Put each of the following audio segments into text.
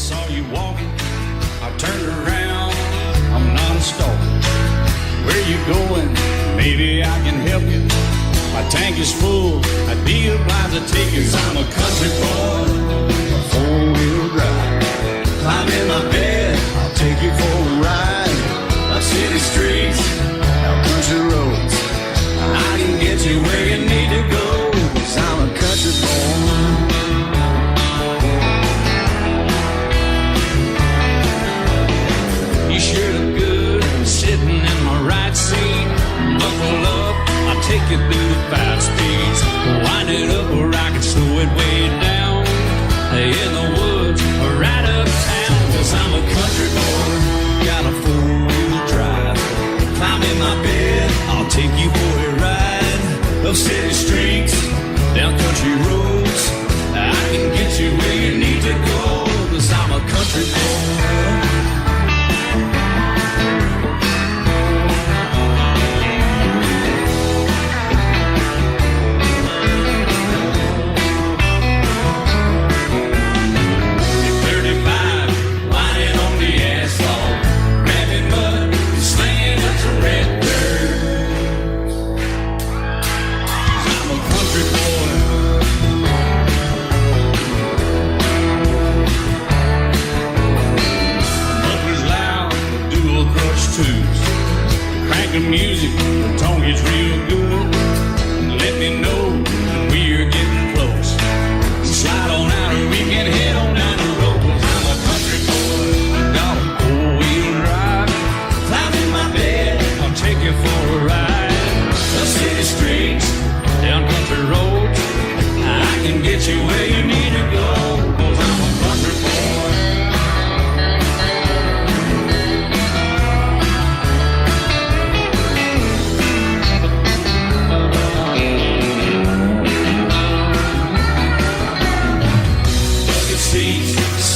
saw you walking, I turned around. I'm not a stalker. Where you going? Maybe I can help you. My tank is full, I'd be obliged to take you. 'Cause I'm a country boy, a four-wheel drive. Climb in my bed, I'll take you for a ride. Our city streets, our country roads, I can get you where you need to go. 'Cause I'm a country boy. You sure look good sitting in my right seat. Buckle up, I'll take you through the 5 speeds. Wind it up where I can slow it way down. In the woods or right uptown. 'Cause I'm a country boy, got a 4-wheel drive. Climb in my bed, I'll take you for a ride. Up city streets, down country roads, I can get you where you need to go. 'Cause I'm a country boy. Crank the music, the tone gets real good. Let me know when we're getting close. Slide on out and we can head on down the road. 'Cause I'm a country boy, got a 4-wheel drive. Climb in my bed, I'll take you for a ride. The city streets, down country roads, I can get you where you need to go. 'Cause I'm a country boy.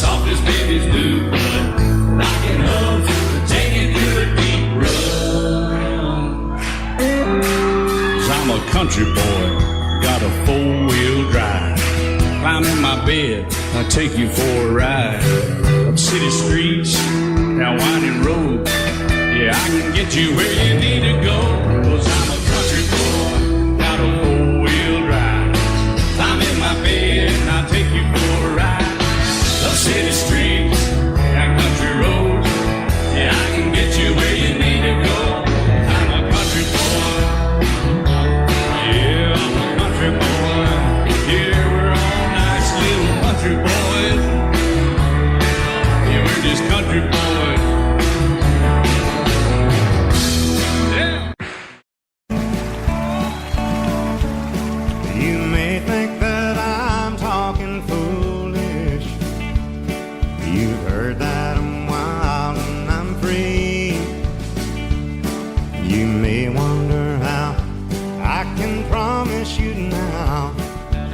Soft as babies do, rocking up, taking good deep run. 'Cause I'm a country boy, got a 4-wheel drive. Climb in my bed, I'll take you for a ride. Up city streets, down winding roads, yeah, I can get you where you need to go. 'Cause I'm a country boy, got a 4-wheel drive. Climb in my bed, I'll take you for a ride. Up city streets, down country roads, yeah, I can get you where you need to go. I'm a country boy, yeah, I'm a country boy. Yeah, we're all nice little country boys. Yeah, we're just country boys. Yeah. You may think that I'm talking foolish. You've heard that I'm wild and I'm free. You may wonder how I can promise you now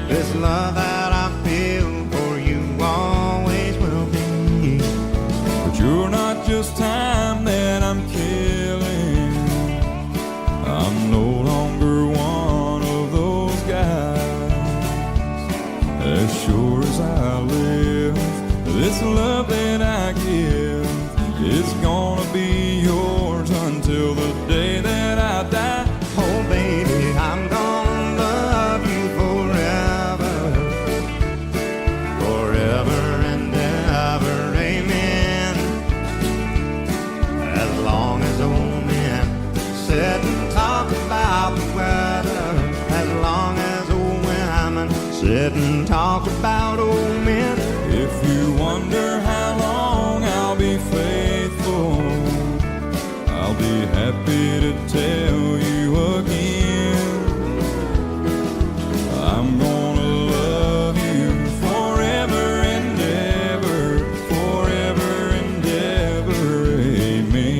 this love that I feel for you always will be. But you're not just time that I'm killing. I'm no longer one of those guys. As sure as I live, this love that I give is gonna be yours until the day that I die. Oh baby, I'm gonna love you forever, forever and ever, amen. As long as old men sit and talk about the weather, as long as old women sit and talk about old men. If you wonder how long I'll be faithful, I'll be happy to tell you again. I'm gonna love you forever and ever, forever and ever, amen.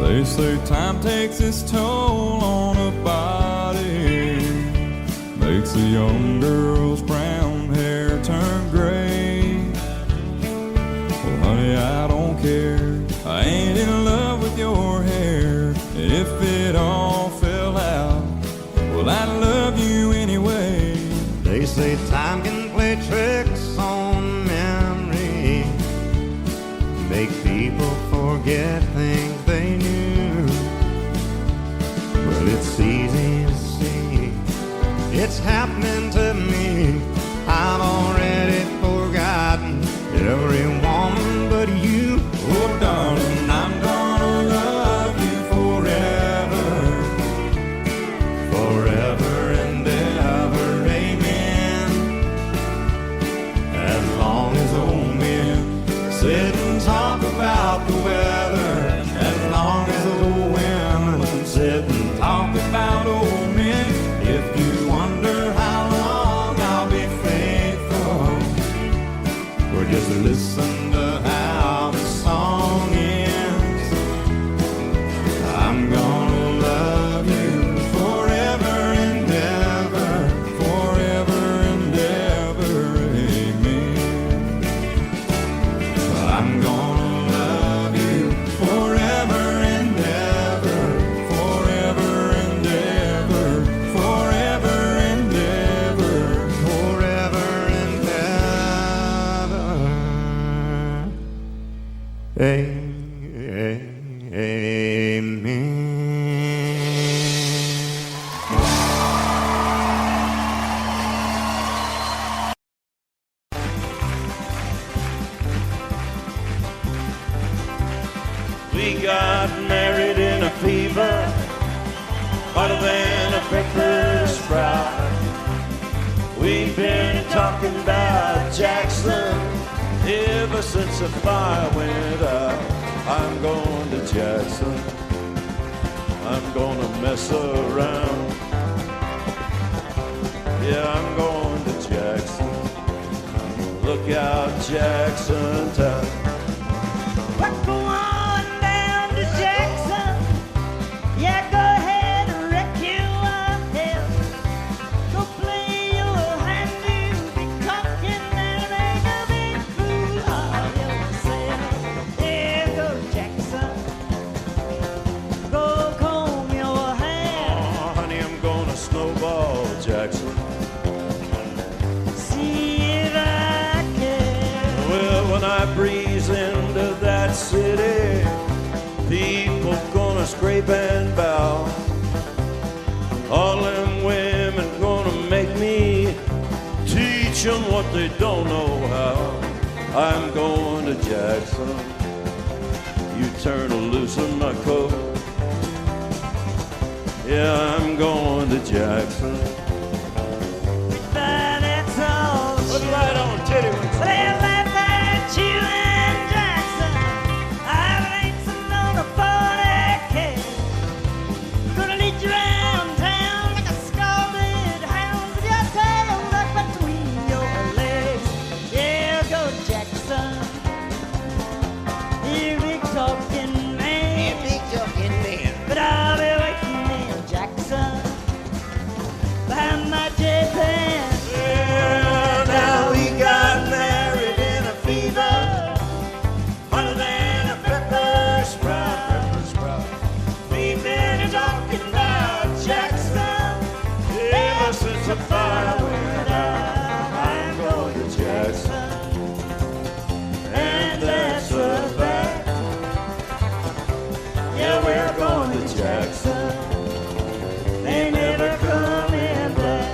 They say time takes its toll on a body, makes a young girl's brown hair turn gray. Well, honey, I don't care, I ain't in love with play tricks on memory, make people forget things they knew. Well, it's easy to see, it's happening to me. I've already forgotten every woman but you. Oh, darling, I'm gonna love you forever, forever and ever, amen. As long as old men sit and talk about the weather, as long as old women sit and talk about old men. If you wonder how long I'll be faithful, or just listen to how the song ends, I'm gonna love you forever and ever, forever and ever, amen. I'm gonna love you forever and ever, forever and ever, forever and ever, forever and ever, amen. We got married in a fever, hotter than a pepper sprout. We've been talking about Jackson ever since the fire went out. I'm going to Jackson, I'm gonna mess around. Yeah, I'm going to Jackson, look out Jackson town. We're going down to Jackson. Yeah, go ahead and wreck yourself. Go play your hand, you be talking and ain't a big fool of yourself. Yeah, go Jackson. Go comb your hair. Oh, honey, I'm gonna snowball Jackson. See if I can. Well, when I breeze into that city, people gonna scrape and bow. All them women gonna make me teach them what they don't know how. I'm going to Jackson, you turn loose in my coat. Yeah, I'm going to Jackson. But that's all. Put it right on, titty. Well, that's you and Jackson. I've racing on a 40K. Gonna lead you around town like a scalded hound with your tail tucked between your legs. Yeah, go Jackson. You big talking man. Big talking man. But I'll be waiting in Jackson behind my J-Pan. Yeah, now we got married in a fever, hotter than a pepper sprout. We've been talking about Jackson ever since the fire went out. I'm going to Jackson, and that's a fact. Yeah, we're going to Jackson. They never coming back.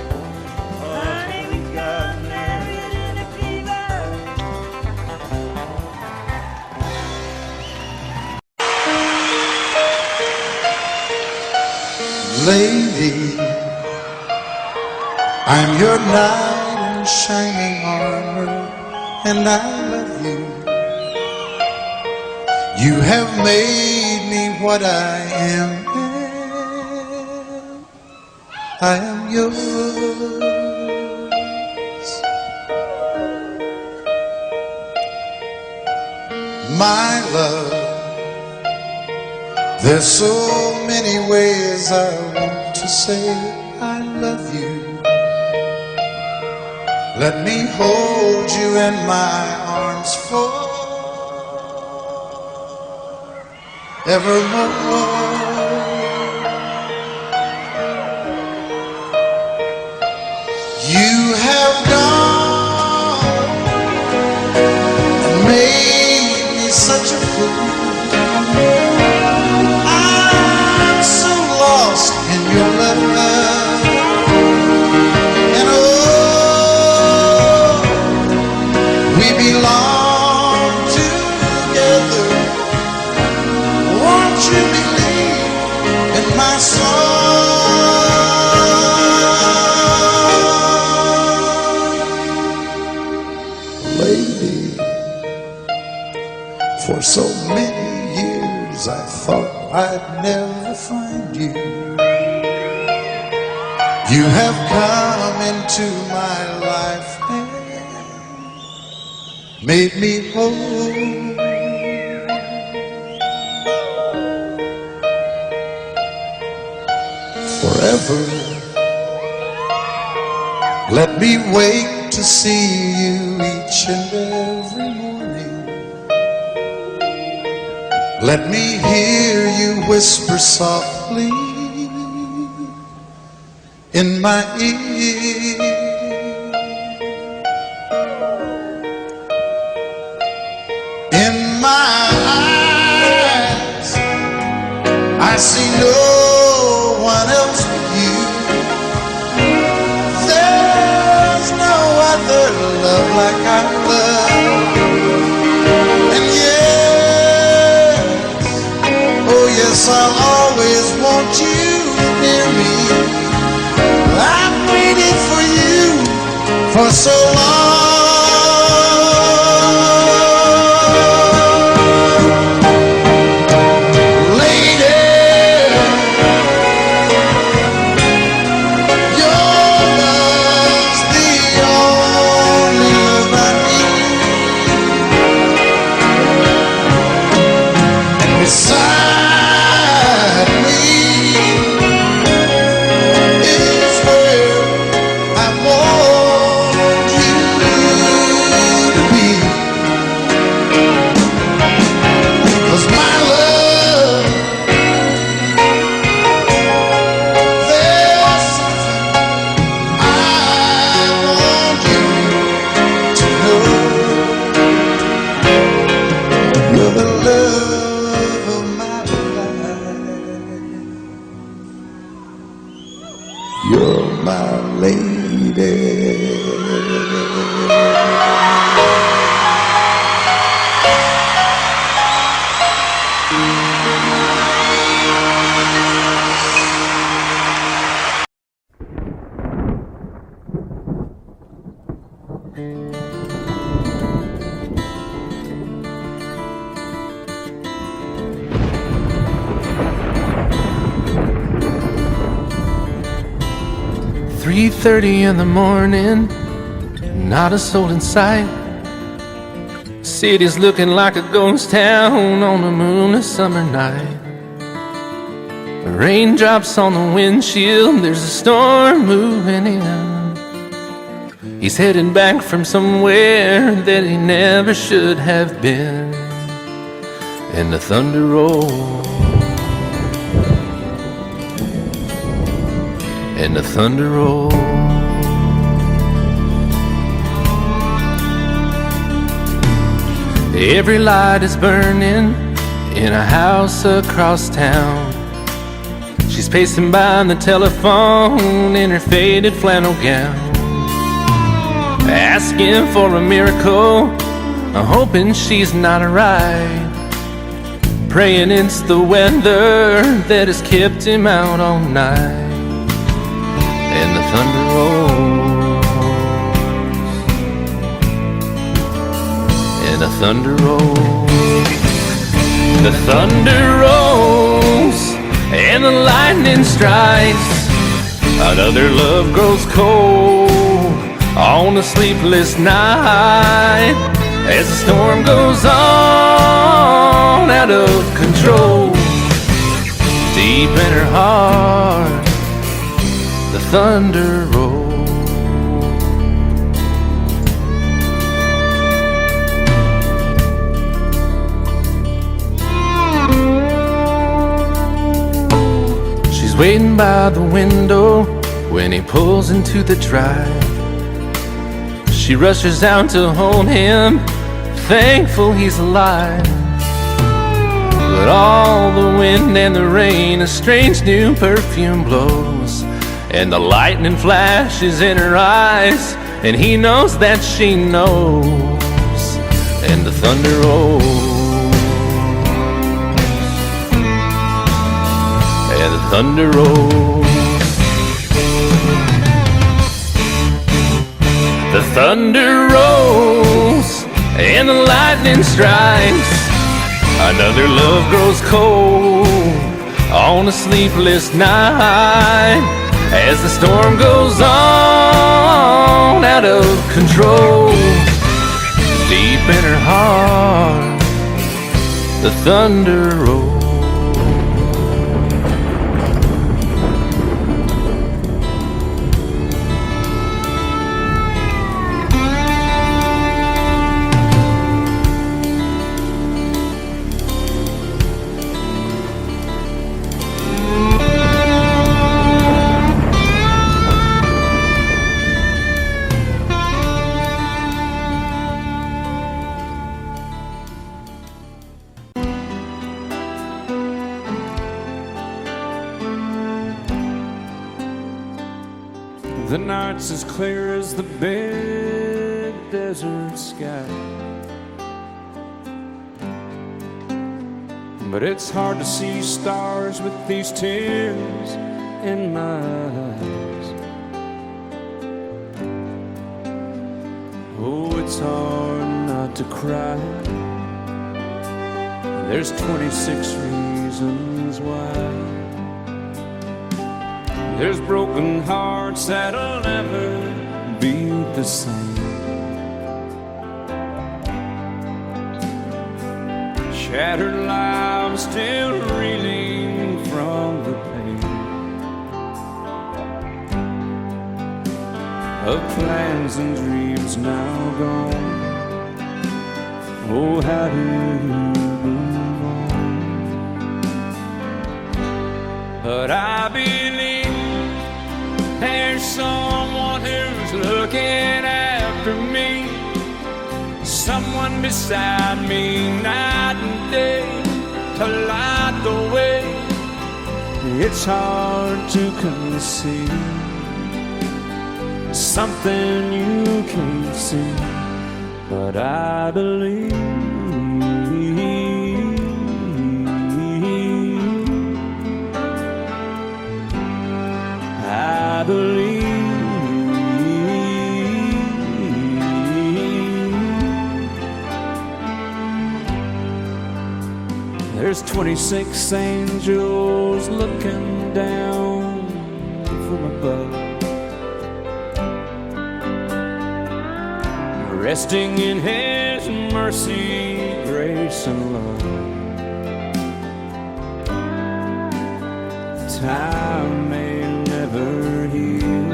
Honey, we got married in a fever. Lady, I'm your knight in shining armor, and I love you. You have made me what I am. I am yours. My love, there's so many ways I want to say I love you. Let me hold you in my arms forevermore. You have gone For so many years I thought I'd never find you. You have come into my life and made me whole. Forever, let me wake to see you each and every morning. Let me hear you whisper softly in my ear. In my eyes, I see no one else but you. There's no other love like I love. And yes, oh yes, I'll always want you near me. I've waited for you for so long. You're my lady. 3:30 in the morning, not a soul in sight. City's looking like a ghost town on a moonless summer night. Raindrops on the windshield, there's a storm moving in. He's heading back from somewhere that he never should have been. And the thunder rolls, and the thunder rolls. Every light is burning in a house across town. She's pacing by the telephone in her faded flannel gown, asking for a miracle, hoping she's not alright, praying it's the weather that has kept him out all night. And the thunder rolls, and the thunder rolls. The thunder rolls, and the lightning strikes. Another love grows cold on a sleepless night, as the storm goes on out of control. Deep in her heart, the thunder rolls. She's waiting by the window when he pulls into the drive. She rushes out to hold him, thankful he's alive. But all the wind and the rain, a strange new perfume blows, and the lightning flashes in her eyes, and he knows that she knows. And the thunder rolls, and the thunder rolls. The thunder rolls, and the lightning strikes. Another love grows cold on a sleepless night as the storm goes on out of control. Deep in her heart, the thunder rolls. The night's as clear as the big desert sky, but it's hard to see stars with these tears in my eyes. Oh, it's hard not to cry. There's 26 reasons why. There's broken hearts that'll never be the same. Shattered lives still reeling from the pain of plans and dreams now gone. Oh, how do you move on? But I believe there's someone who's looking after me, someone beside me night and day to light the way. It's hard to conceive something you can't see, but I believe. I believe. There's 26 angels looking down from above, resting in His mercy, grace, and love. Time may never heal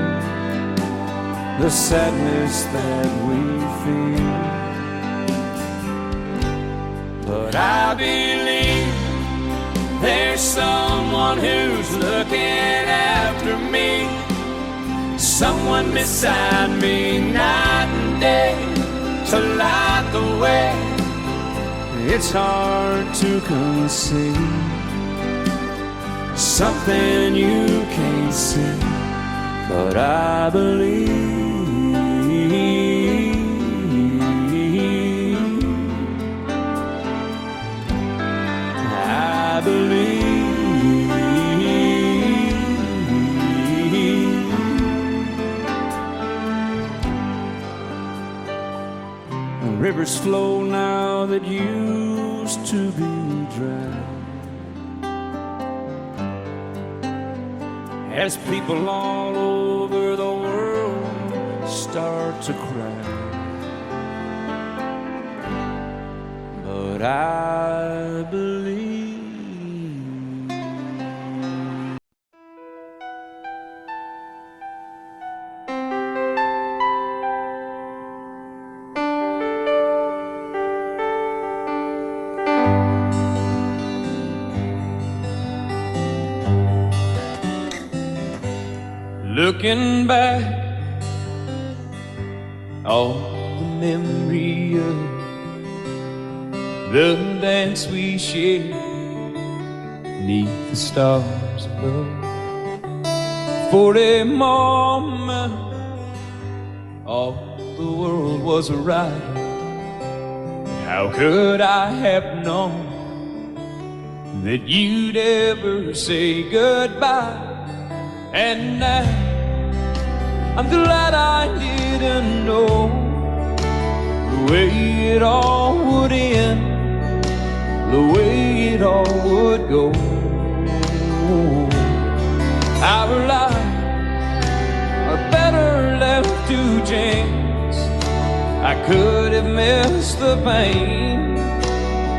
the sadness that we feel, but I believe there's someone who's looking after me, someone beside me night and day to light the way. It's hard to conceive something you can't see, but I believe. I believe. Rivers flow now that used to be dry, as people all over the world start to cry. But I believe. Looking back, all the memory of the dance we shared neath the stars above. For a moment, all the world was right. How could I have known that you'd ever say goodbye? And now I'm glad I didn't know the way it all would end, the way it all would go. Our lives are better left to chance. I could have missed the pain,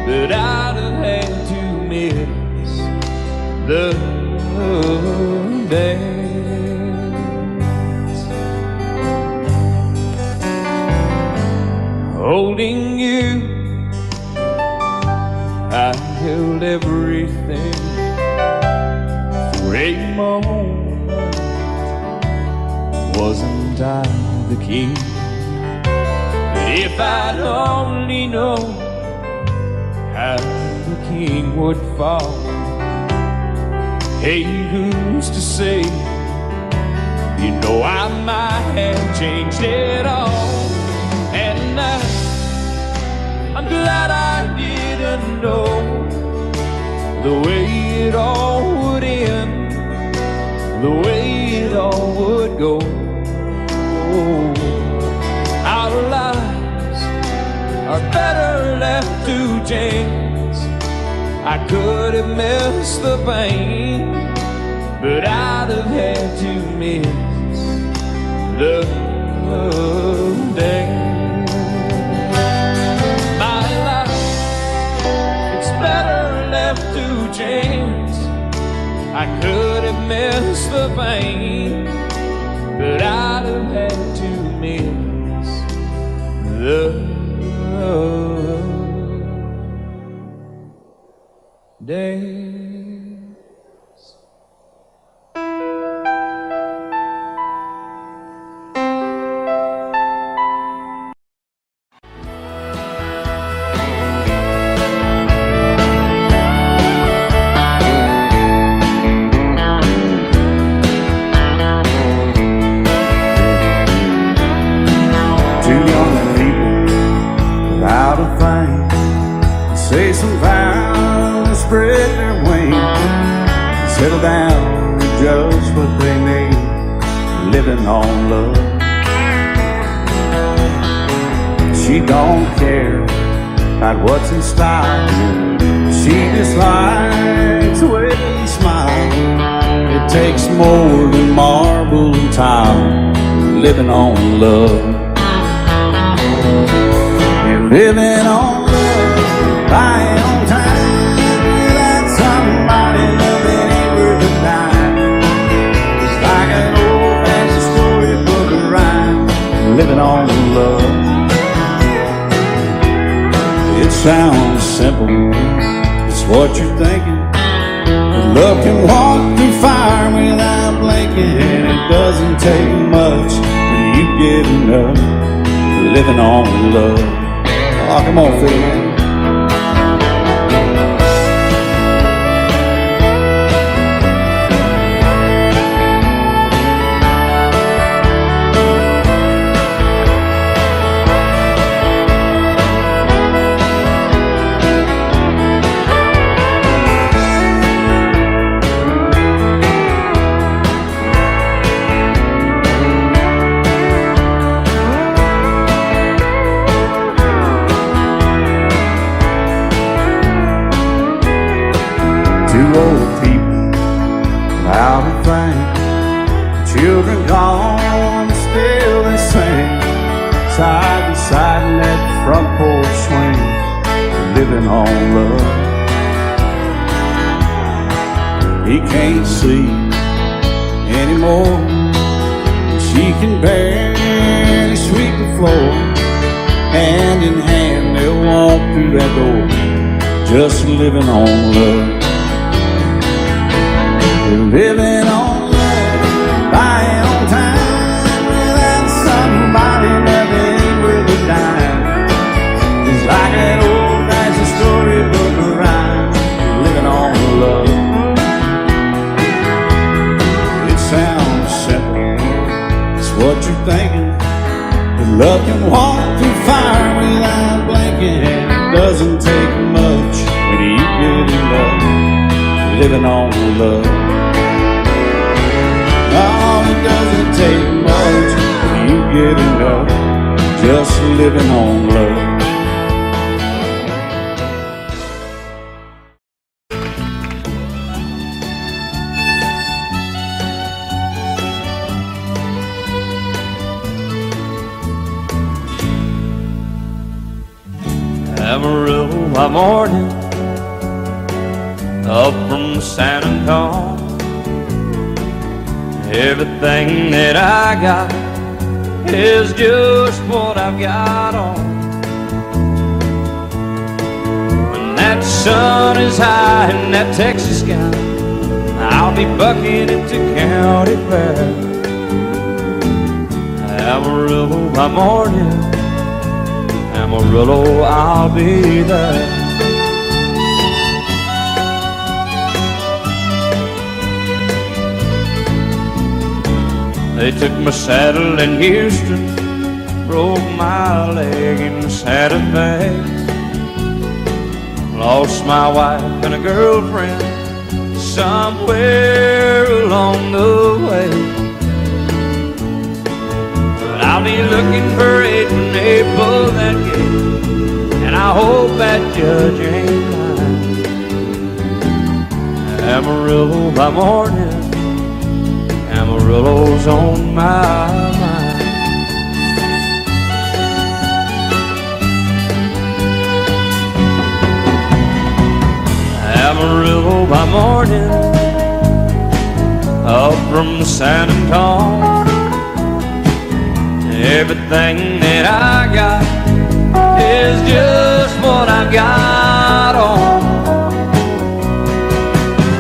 but I'd have had to miss the dance. Holding you, I held everything for a moment. Wasn't I the king? But if I'd only known how the king would fall, hey, who's to say? You know I might have changed it all. And I'm glad I didn't know the way it all would end, the way it all would go. Our lives are better left to chance. I could have missed the pain, but I'd have had to miss the dance. My life, it's better left to chance. I could have missed the pain, but I'd have had to miss the days. Two young people without a thing say some vows, spread their wings, settle down with just what they need, living on love. She don't care about what's in style, she just likes the way he smiles. It takes more than marble and tile, living on love. You're living on love, buying on time, without somebody loving ain't worth a dime. It's like an old-fashioned storybook of rhyme, living on love. It sounds simple, it's what you're thinking, but love can walk through fire without blinking, and it doesn't take much when you get enough, living on love. Oh, come on, Phil, man. Two old people without a thing, children gone, still they sing, side by side in that front porch swing, living on love. He can't see anymore, she can barely sweep the floor. Hand in hand they'll walk through that door, just living on love. Living on love, buying on time, without somebody loving ain't worth a dime. It's like that old-fashioned storybook of rhyme, living on love. It sounds simple, it's what you're thinking, but love can walk through fire without blinking, and it doesn't take much when you get in love, living on love. Oh, it doesn't take much when you get enough, just living on love. by morning up from San Antonio. Everything that I got is just what I've got on. When that sun is high in that Texas sky, I'll be bucking into county fair. Amarillo by morning, Amarillo, I'll be there. They took my saddle in Houston, broke my leg in Santa Fe, lost my wife and a girlfriend somewhere along the way. But I'll be looking for it when they pull that gate, and I hope that judge ain't lying. Amarillo by morning, Amarillo's on my mind. Amarillo by morning, up from San Antonio. Everything that I got is just what I've got on.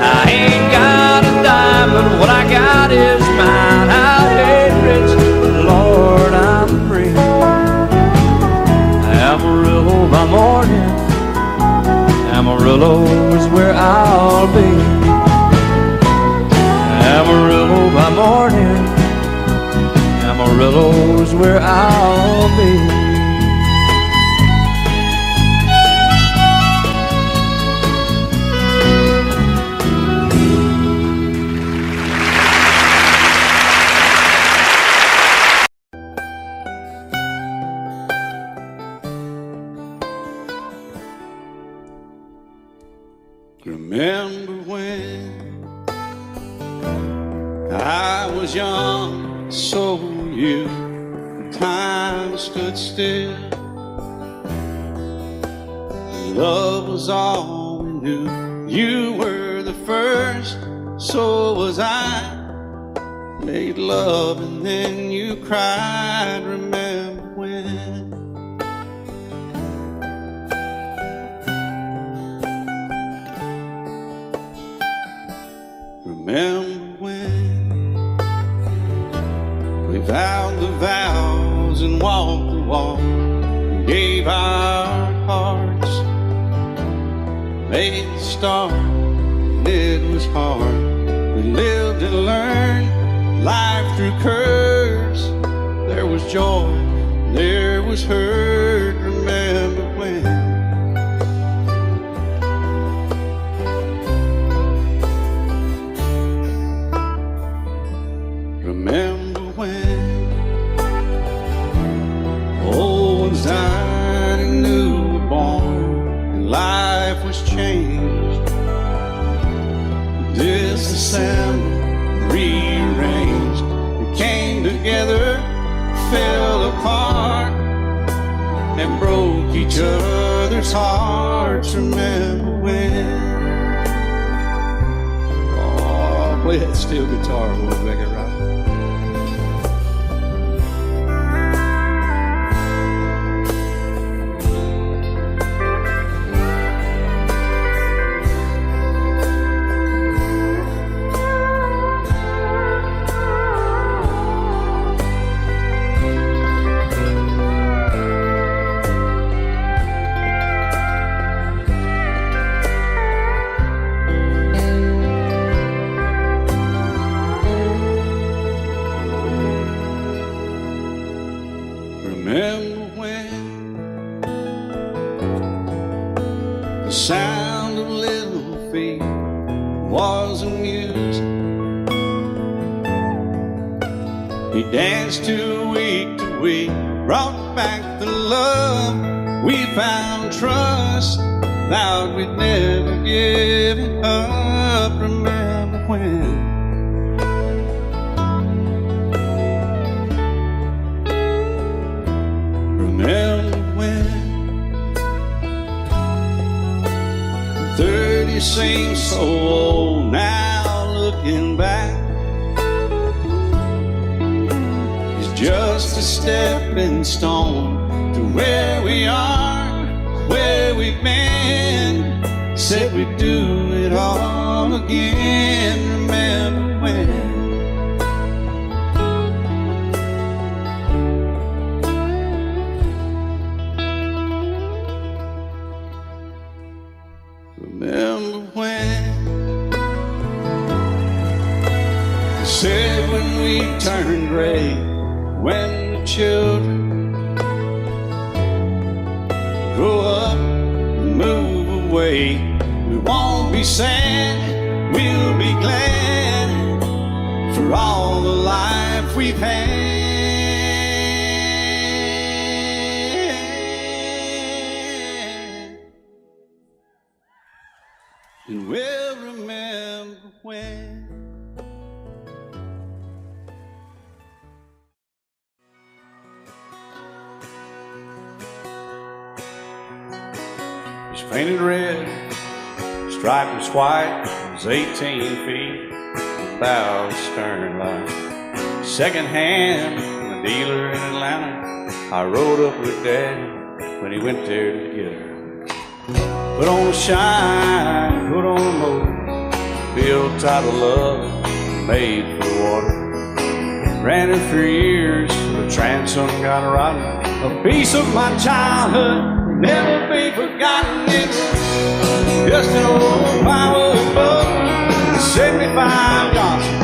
I ain't got a dime, but what I got is mine. I ain't rich, but Lord, I'm free. Amarillo by morning, Amarillo is where I'll be. Amarillo by morning, Amarillo is where I'll be. Remember when I was young, so were you. Time stood still. Love was all we knew. You were the first, so was I. Made love and then you cried. Remember when? Remember when we vowed the vows and walked the walk, and gave our hearts, made the start, and it was hard. We lived and learned life through curves. There was joy, there was hurt. Remember when? Remember when old ones died and new were born, and life was changed, disassembled, rearranged. We came together, fell apart, and broke each other's hearts. Remember when? Oh, play that steel guitar, we'll make it right. Remember when the sound of little feet was amused? He danced to week, brought back the love. We found trust, vowed we'd never give it up. Remember when? Remember when 30 seems so old now, looking back. It's just a stepping stone to where we are, where we've been. Said we'd do it all again. Remember when? Remember when? They said when we turn gray, when the children grow up and move away, we won't be sad, we'll be glad for all the life we've had. And we'll remember when. It's painted red, striped was white, it was 18 feet, about stern line. Second hand from a dealer in Atlanta. I rode up with Dad when he went there to get her. Put on a shine, put on a motor, built out of love, made for water. Ran it for years, the transom got rotten. A piece of my childhood, never be forgotten. It was just an old plywood boat, 75 Johnson,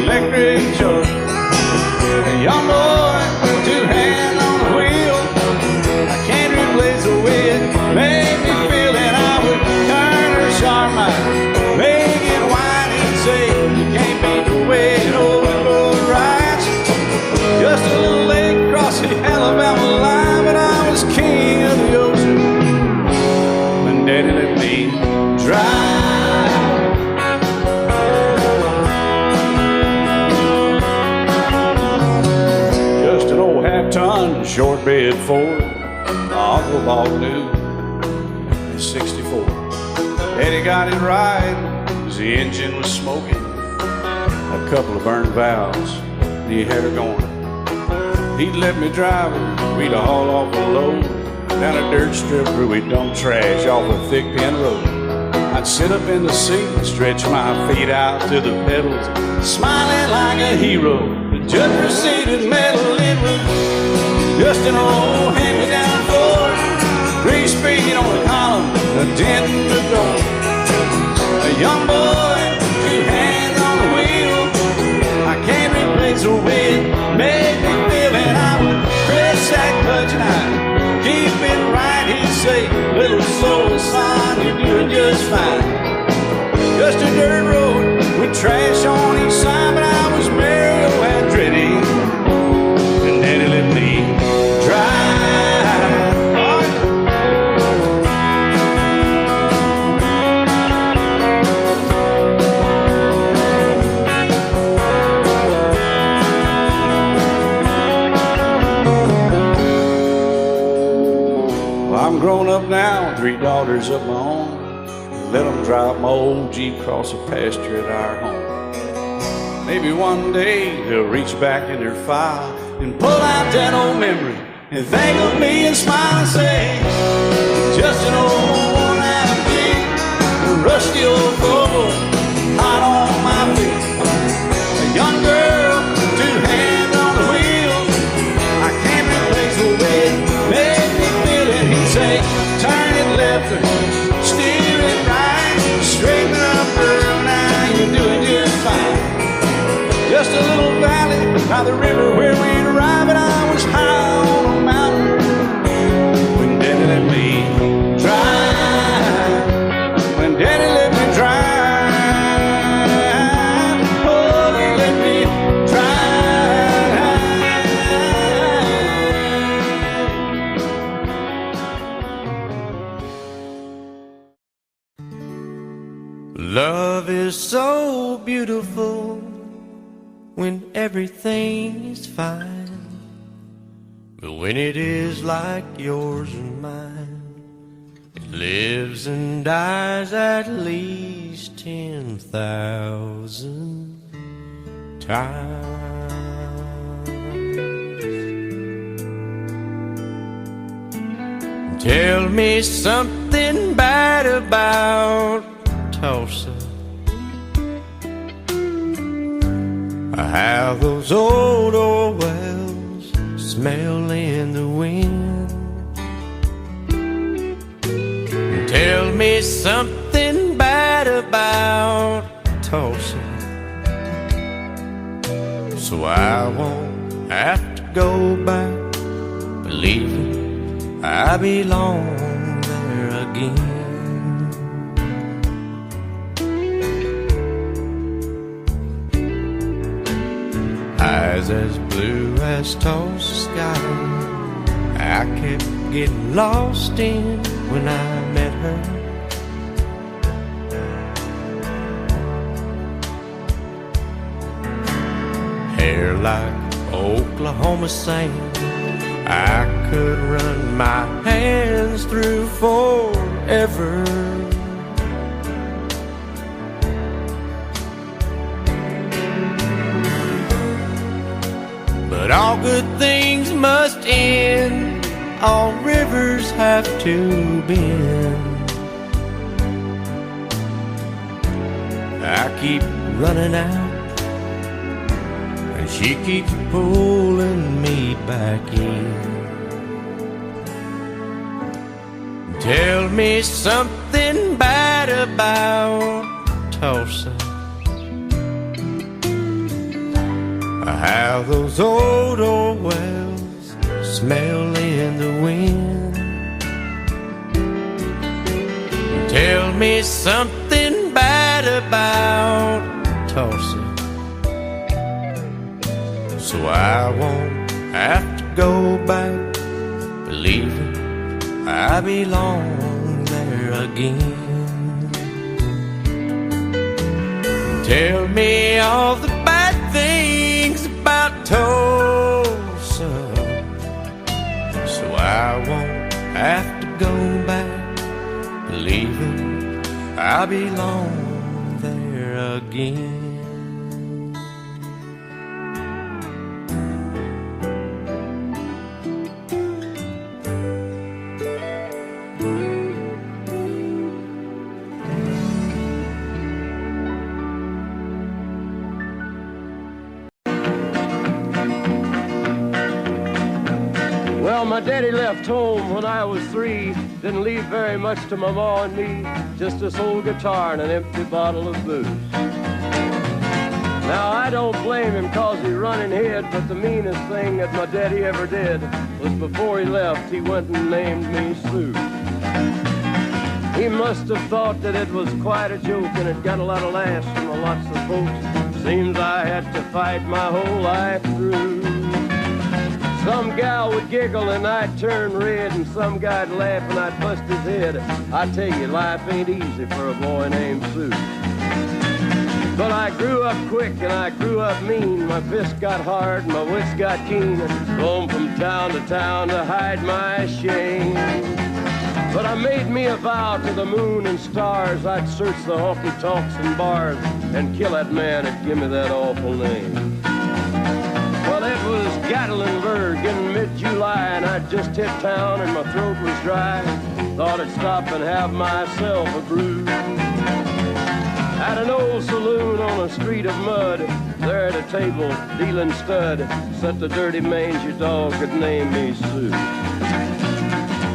electric jug. A young boy, two hands on the wheel. I can't replace the way it made me feel that I would turn her sharp mind, make it wide and say, you can't beat the way it overboard rides. Just a little lake across the Alabama line, but I was king of the ocean when Daddy let me drive. Just an old half-ton short bed Ford my uncle bought new in '64. Daddy got it right as the engine was smoking, a couple of burned valves, and he had her going. He'd let me drive her, we'd haul off a load down a dirt strip where we'd dump trash off a thick pin road. I'd sit up in the seat and stretch my feet out to the pedals, smiling like a hero. The judge proceeded metal, it was just an old hand-me-down Ford, 3-speed on the column, a dent in the door. A young boy, two hands on the wheel. I can't replace the way it made me feel, and I would press that clutch and I'd keep it right. He'd say, little slow, son, you're doing just fine. Just a dirt road with trash on each side, but I was Mario Andretti, and Daddy let me drive. I'm grown up now, 3 daughters of my own. Let them drive my old Jeep across the pasture at our home. Maybe one day they'll reach back in their file and pull out that old memory and think of me and smile and say, just an old worn-out Jeep, a rusty old Volvo, hot on my feet. A young girl, 2 hands on the wheel. I can't replace the way it made me feel it. He'd say, turn it left or steer it right, straighten up, girl, now you're doing just fine. Just a little valley by the river where we'd arrive, and I was high on a mountain when Daddy let me drive. When Daddy let me drive, oh, he let me drive. Love is so beautiful when everything is fine, but when it is like yours and mine, it lives and dies at least 10,000 times. Tell me something bad about Tulsa. How those old wells smell in the wind. Tell me something bad about Tulsa, so I won't have to go back believing I belong there again. Eyes as blue as Tulsa sky, I kept getting lost in when I met her. Hair like Oklahoma sand, I could run my hands through forever. But all good things must end, all rivers have to bend. I keep running out, and she keeps pulling me back in. Tell me something bad about Tulsa, how those old wells smell in the wind. Tell me something bad about Tulsa, so I won't have to go back believing I belong there again. Tell me all the bad things about Tulsa, so I won't have to go back believing I belong there again. Well, my daddy left home when I was 3. Didn't leave very much to my ma and me, just this old guitar and an empty bottle of booze. Now, I don't blame him cause he running hid, but the meanest thing that my daddy ever did was before he left, he went and named me Sue. He must have thought that it was quite a joke, and it got a lot of laughs from lots of folks. Seems I had to fight my whole life through. Some gal would giggle and I'd turn red, and some guy'd laugh and I'd bust his head. I tell you, life ain't easy for a boy named Sue. But I grew up quick and I grew up mean. My fists got hard and my wits got keen. Roamed from town to hide my shame. But I made me a vow to the moon and stars, I'd search the honky-tonks and bars and kill that man that give me that awful name. Well, it was Gatlinburg in mid-July, and I'd just hit town and my throat was dry. Thought I'd stop and have myself a brew. At an old saloon on a street of mud, there at a table, dealing stud, sat the dirty mangy dog that named me Sue.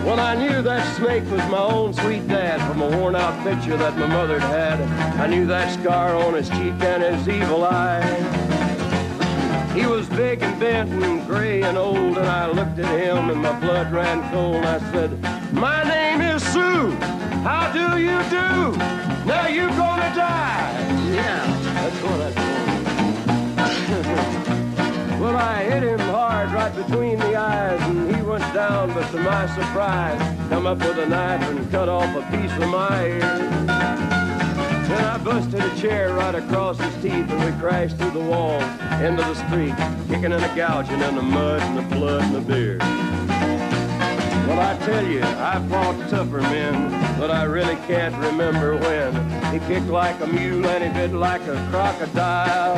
Well, I knew that snake was my own sweet dad from a worn-out picture that my mother'd had. I knew that scar on his cheek and his evil eye. He was big and bent and gray and old, and I looked at him and my blood ran cold. I said, "My name is Sue. How do you do? Now you gonna die." Yeah, that's what I told him. Well, I hit him hard right between the eyes, and he went down, but to my surprise, come up with a knife and cut off a piece of my ear. Then I busted a chair right across his teeth, and we crashed through the wall into the street, kicking and a gouging in the mud and the blood and the beer. Well, I tell you, I fought tougher men, but I really can't remember when. He kicked like a mule and he bit like a crocodile.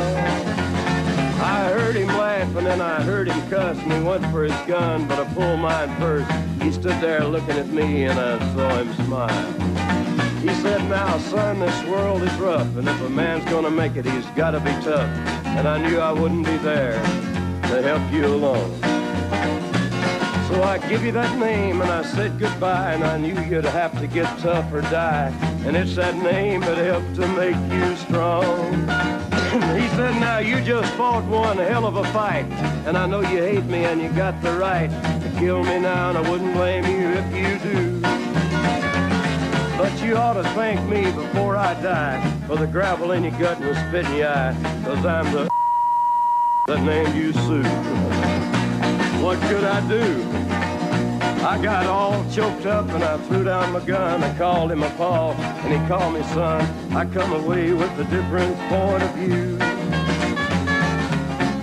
I heard him laugh and then I heard him cuss, and he went for his gun, but I pulled mine first. He stood there looking at me and I saw him smile. He said, now, son, this world is rough, and if a man's gonna make it, he's gotta be tough. And I knew I wouldn't be there to help you along. So I give you that name and I said goodbye, and I knew you'd have to get tough or die. And it's that name that helped to make you strong. He said, now you just fought one hell of a fight, and I know you hate me and you got the right to kill me now, and I wouldn't blame you if you do. But you ought to thank me before I die for the gravel in your gut and the spit in your eye, 'cause I'm the that named you Sue. What could I do? I got all choked up and I threw down my gun. I called him a paw and he called me son. I come away with a different point of view.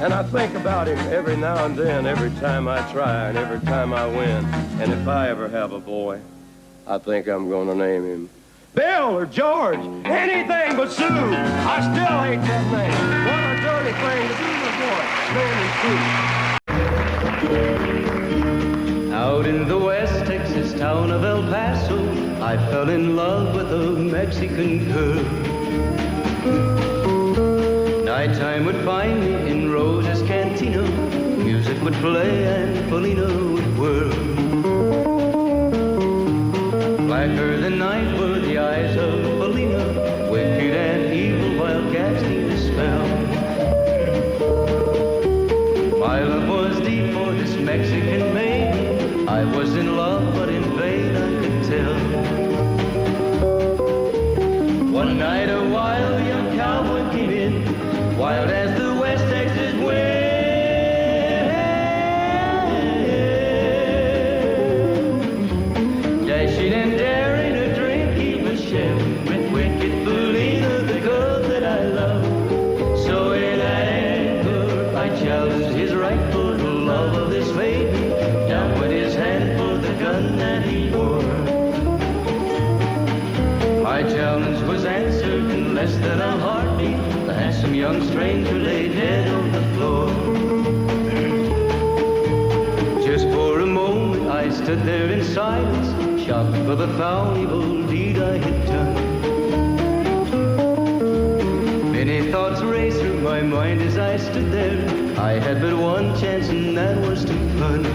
And I think about him every now and then, every time I try and every time I win. And if I ever have a boy, I think I'm gonna name him Bill or George, anything but Sue. I still hate that name. What a dirty thing to do with a boy. Name him Sue. Out in the West Texas town of El Paso, I fell in love with a Mexican girl. Nighttime would find me in Rose's Cantina. Music would play and Felina would whirl. Blacker than night were the eyes of Felina, wicked and evil while casting a spell. My love was deep for this Mexican maiden. I was in love, but in vain I could tell. One night a wild young cowboy came in, wild as the West Texas wind. Dashing and daring a drink he was sharing with wicked Felina, the girl that I love. So in anger I challenged his right for the love of this maiden. Down went his hand for the gun that he wore. My challenge was answered in less than a heartbeat. The handsome young stranger lay dead on the floor. Just for a moment I stood there in silence, shocked for the foul evil deed I had done. Many thoughts raced through my mind as I stood there. I had but one chance and that was to run.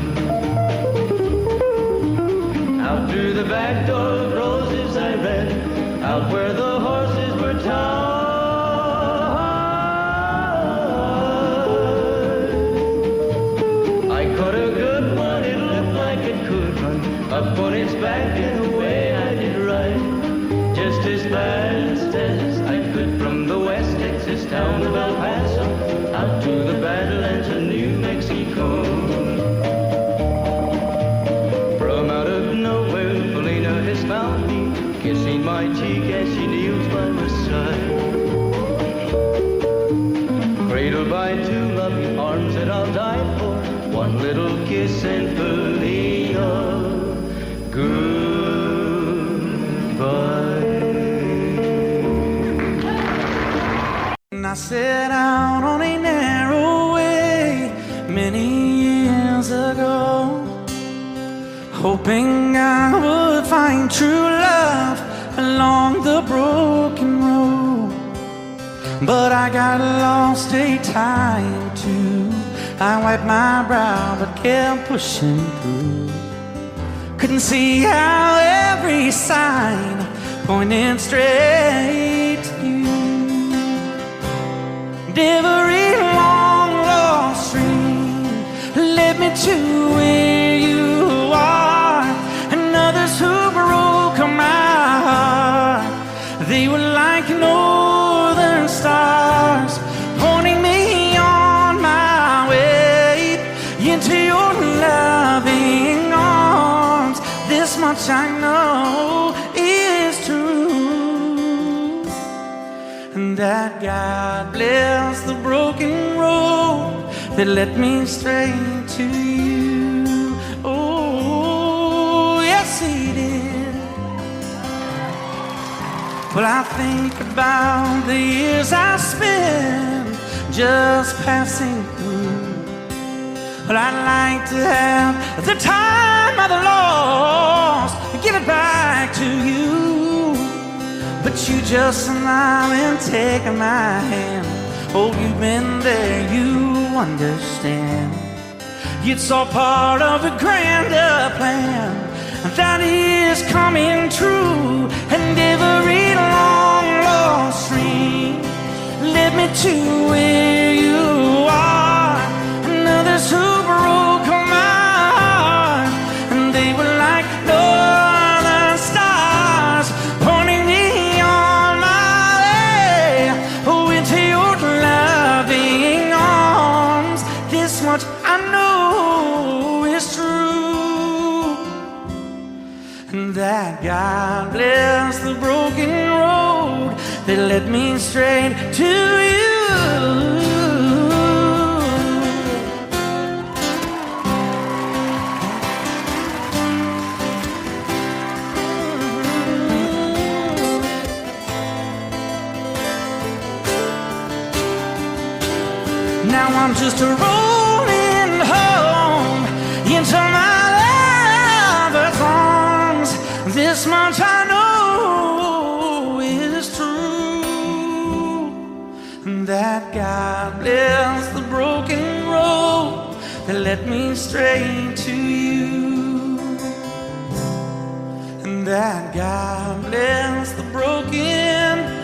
Out through the back door of Roses I ran, out where the horses were tied. I caught a good one, it looked like it could run, up on its back and away I did ride, just as fast as I could from the West Texas town of El Paso, out to the Badlands of New Mexico. From out of nowhere, Felina has found me, kissing my cheek as she kneels by my side. Cradled by two loving arms that I'll die for, one little kiss and Felina, goodbye. I set out on a narrow way many years ago, hoping I would find true love along the broken road. But I got lost a time too. I wiped my brow but kept pushing through. Couldn't see how every sign pointed straight to you. Every long lost stream led me to where you are, and others who broke my heart, they were like northern stars, pointing me on my way into your loving arms. This much I know is true, and that God bless the broken road that led me straight to you. Oh, Well, I think about the years I spent just passing through. Well, I'd like to have the time I've lost, give it back to you. But you just smile and take my hand. Oh, you've been there, you understand. It's all part of a grander plan that is coming true. And every long lost dream led me to where you are. And others who broke my heart, and they were like northern stars, pointing me on my way, oh, into your loving arms. This much I know is true, and that God bless the broken road that led me straight to you. Now I'm just rolling home into my lover's arms. This much I know is true, that God bless the broken road that led me straight to you, and that God bless the broken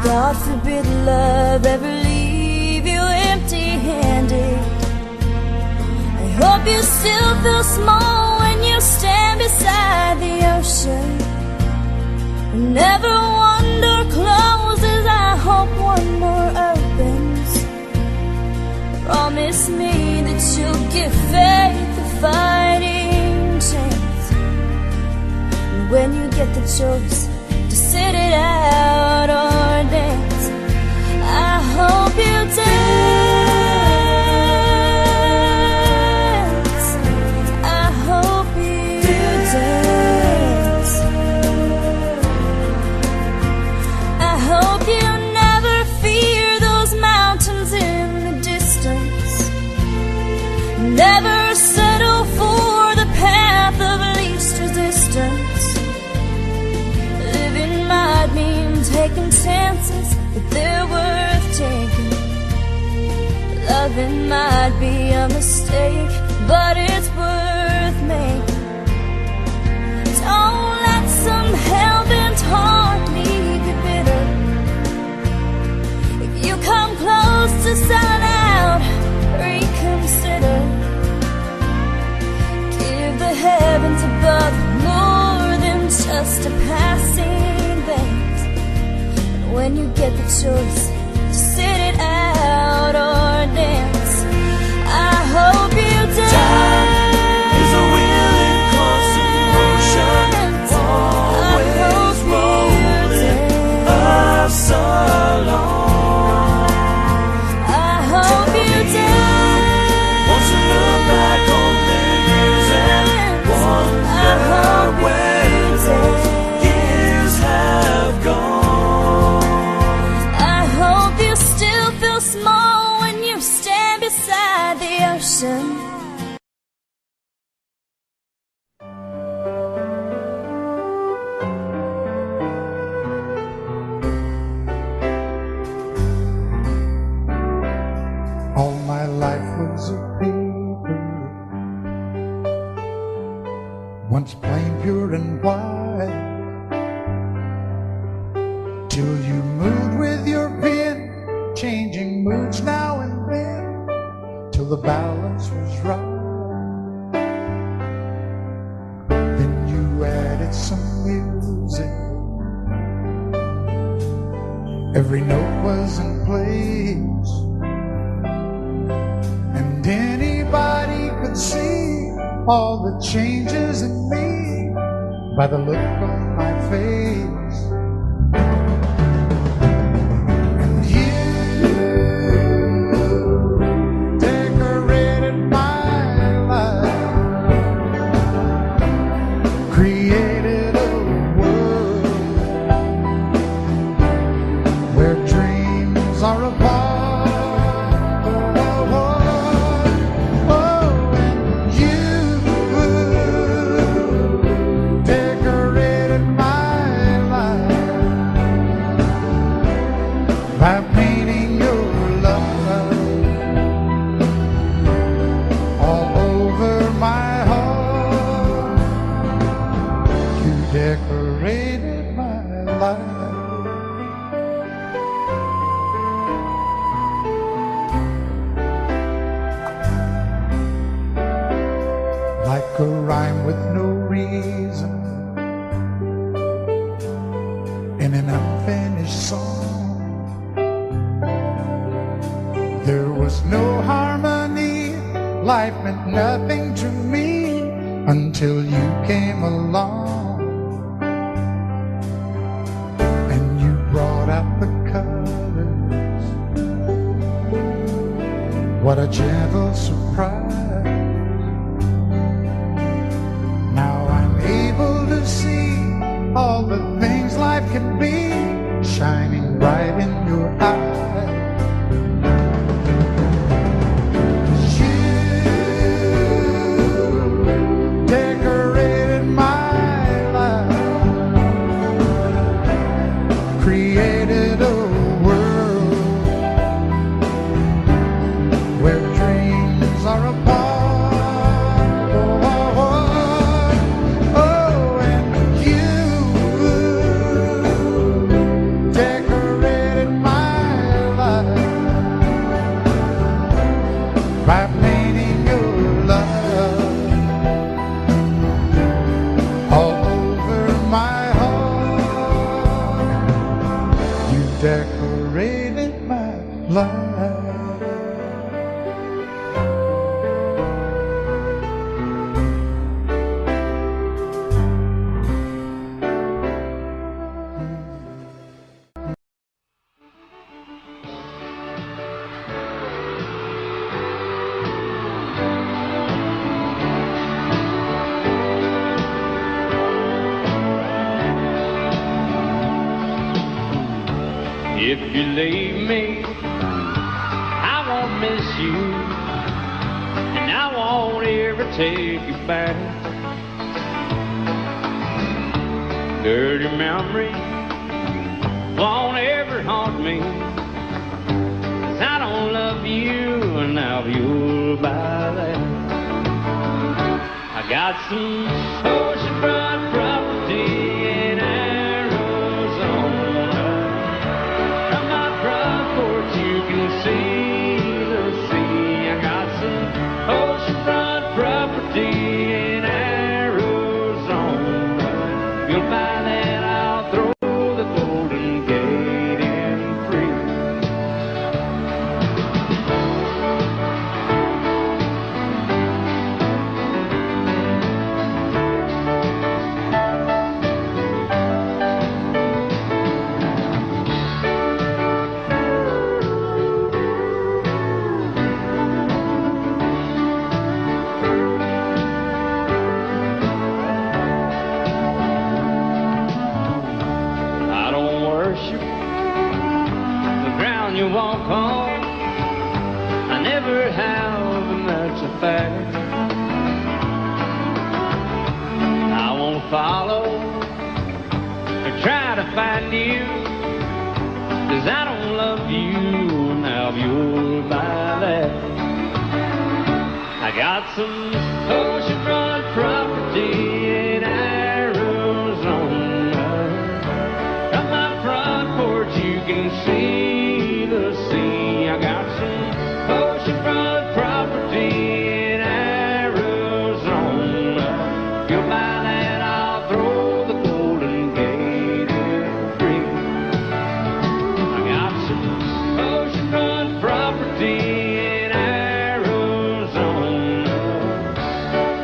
God forbid love ever leave you empty-handed. I hope you still feel small when you stand beside the ocean. Never one door closes, I hope one more opens. Promise me that you'll give faith a fighting chance. And when you get the choice to sit it out or dance, I hope you dance. I hope you dance. I hope you never fear those mountains in the distance. Never settle for the path of least resistance. Might mean taking chances, but they're worth taking. Loving might be a mistake, but it's worth making. Don't let some hell-bent heart leave you bitter. If you come close to selling out, reconsider. Give the heavens above more than just a passing. When you get the choice to sit it out or dance, I hope you dance. Time is a willing constant motion, always rolling us along. I hope you dance. Won't you look back on the years and wonder where those years have till you moved with your pen, changing moods now and then, till the balance was right. Then you added some music, every note was in place, and anybody could see all the changes in me by the look on my face. And you decorated my life, created a world where dreams are apart. By painting your love all over my heart, you decorated my life. Like a rhyme with no reason in an unfinished song. There was no harmony, life meant nothing to me until you came along. And you brought out the colors, what a gentle surprise. Now I'm able to see all the things life can be, shining bright in your eyes. Created a world where dreams are apart. Oh, and you decorated my life by painting your love all over my heart. You decorated my life. If you leave me, I won't miss you, and I won't ever take you back. Dirty memories won't ever haunt me, 'cause I don't love you, and now you'll buy that. I got some oceanfront property in Arizona. From my front porch you can see the sea. I got some oceanfront property in Arizona. If you'll buy that, I'll throw the Golden Gate in free. I don't worship the ground you walk on. I never have, and that's a fact. I won't follow or try to find you, 'cause I don't love you, now you'll buy that. I got some oceanfront property in Arizona. From my front porch can see the sea. I got some oceanfront property in Arizona. If you'll buy that, I'll throw the Golden Gate in free. I got some oceanfront property in Arizona.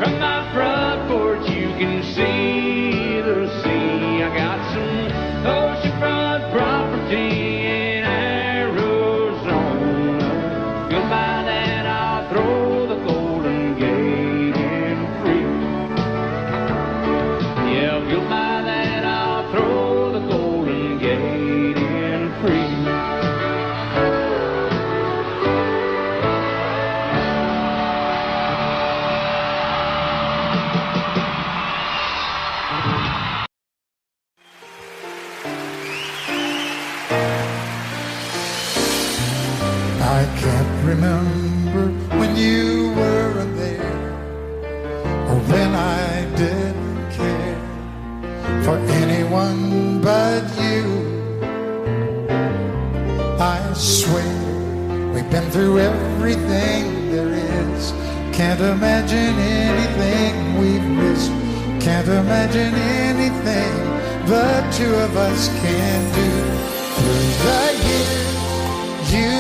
From my front porch you can see the sea. I got some oceanfront property in Arizona. If you'll buy that, I'll throw the Golden Gate in free. Yeah, if you'll buy that, I'll throw the Golden Gate in free. I can't remember when you weren't there, or when I didn't care for anyone but you. I swear we've been through everything there is. Can't imagine anything we've missed. Can't imagine anything the two of us can do. Through the years you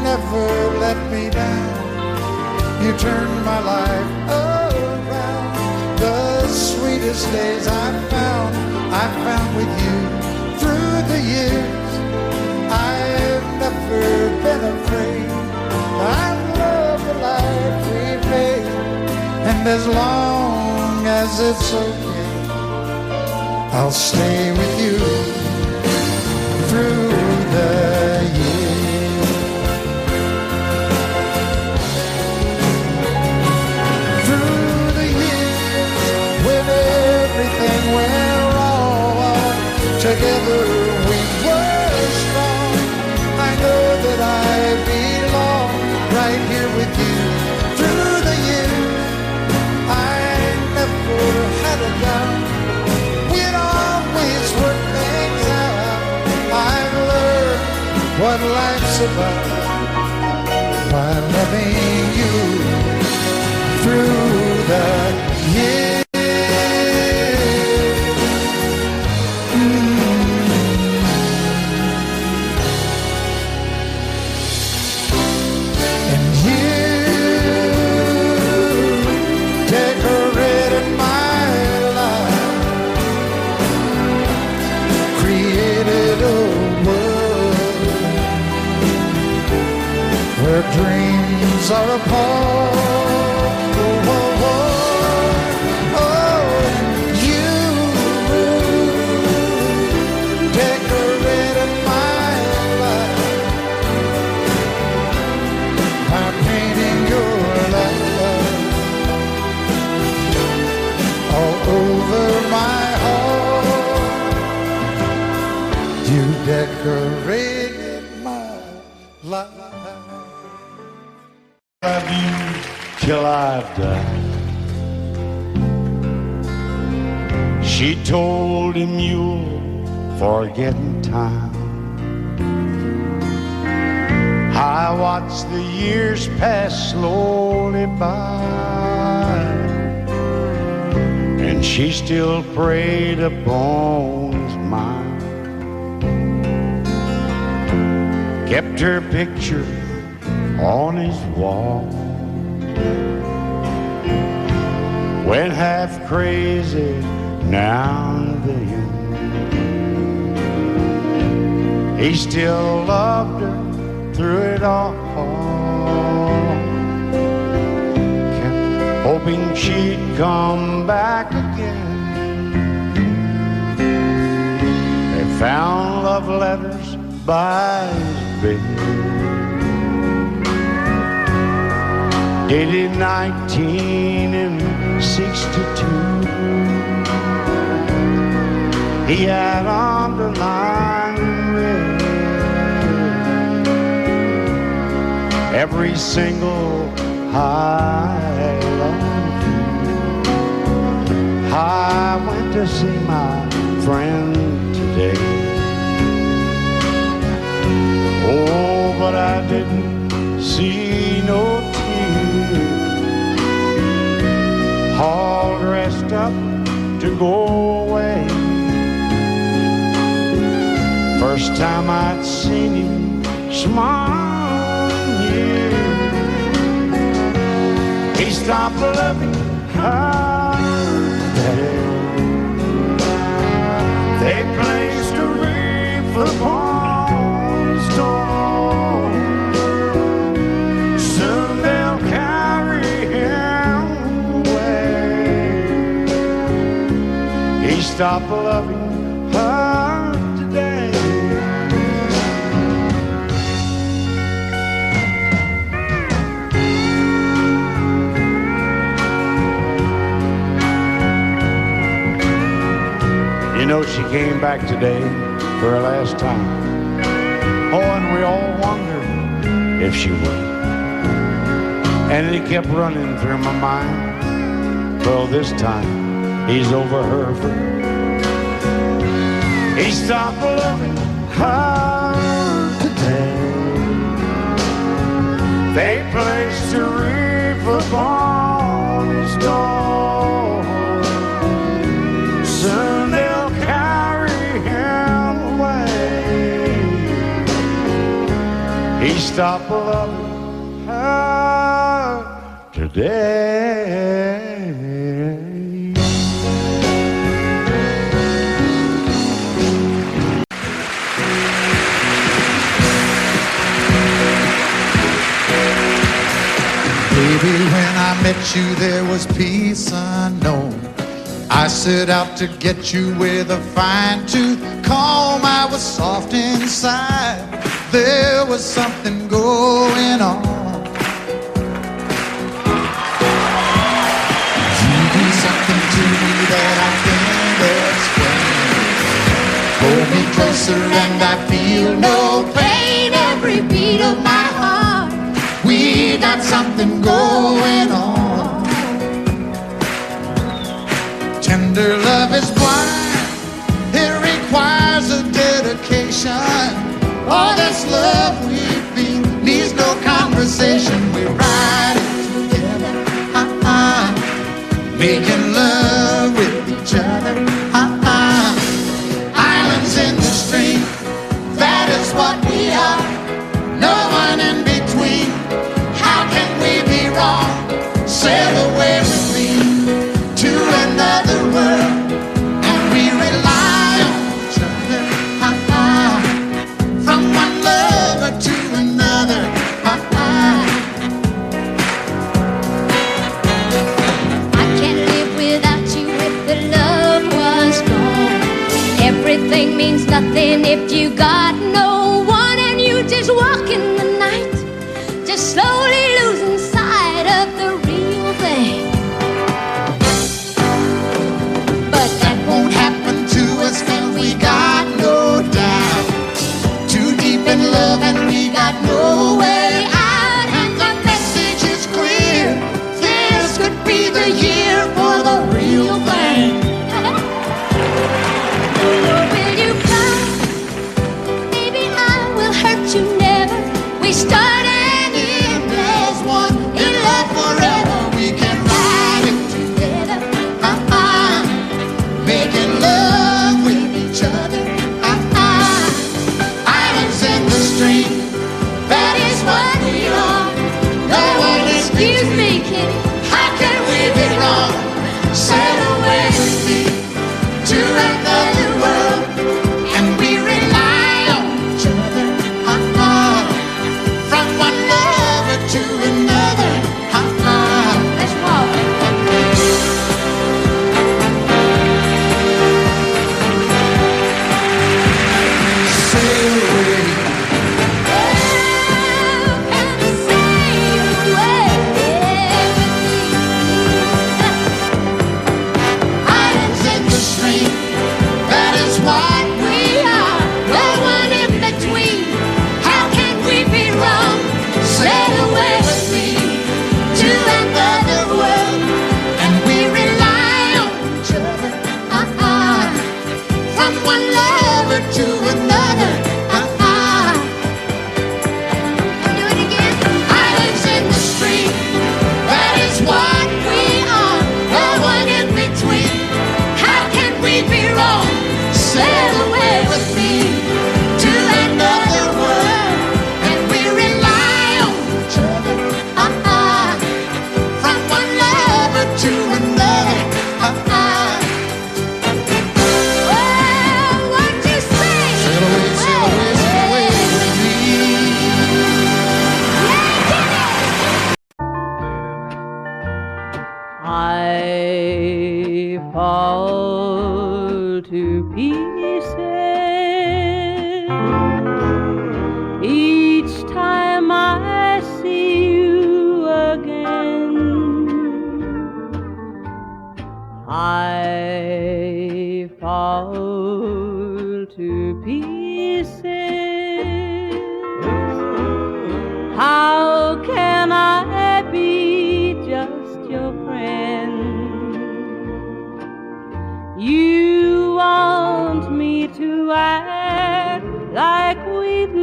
never let me down. You turned my life around. The sweetest days I found with you. Through the years I've never been afraid. I love the life we've made, and as long as it's okay, I'll stay with you through the years. Through the years, when everything went wrong, together we were strong. I know that I belong right here with you. Through the years, I never had a doubt. We'd always work things out. I've learned what life's about by loving you through the years. And you decorated my life, created a world where dreams are apart. Oh, oh, oh, oh, you decorated my life by painting your love all over my heart. You decorated my life. Love you till I've died. She told him you'll forget in time. I watched the years pass slowly by, and she still preyed upon his mind. Kept her picture on his wall. Went half crazy now and then. He still loved her through it all. Kept hoping she'd come back again. They found love letters by his bed, dated 1962. He had underlined in red every single I love you. I went to see my friend today. go away. First time I'd seen him smile, yeah. He stopped loving her. They placed a wreath upon his door. Soon they'll carry him away. He stopped loving her today. You know, she came back today for her last time. Oh, and we all wondered if she would. And it kept running through my mind. Well, this time, he's over her. He stopped loving her today. They placed a wreath upon his door. Soon they'll carry him away. He stopped loving her today. Baby, when I met you, there was peace unknown. I set out to get you with a fine tooth comb. I was soft inside. There was something going on. You do something to me that I can't explain. Hold me closer and I feel no pain. Every beat of my heart, we got something going on. Tender love is blind. It requires a dedication. All this love we feel needs no conversation. We ride it together, making love with each other, Islands in the stream, that is what we are. No one in between. How can we be wrong? Sail away with me to another world, and we rely on each other, from one lover to another. I can't live without you if the love was gone. Everything means nothing if you got no one, and you just walk in the night, just slowly losing sight of the real thing. But that won't happen to us, and we got no doubt. Too deep in love and we got no way out. And the message is clear. This could be the year for the real thing. Will you come? Baby, I will hurt you never. We start and end as one. In love forever, we can ride it together, making love with each other, Islands in the stream,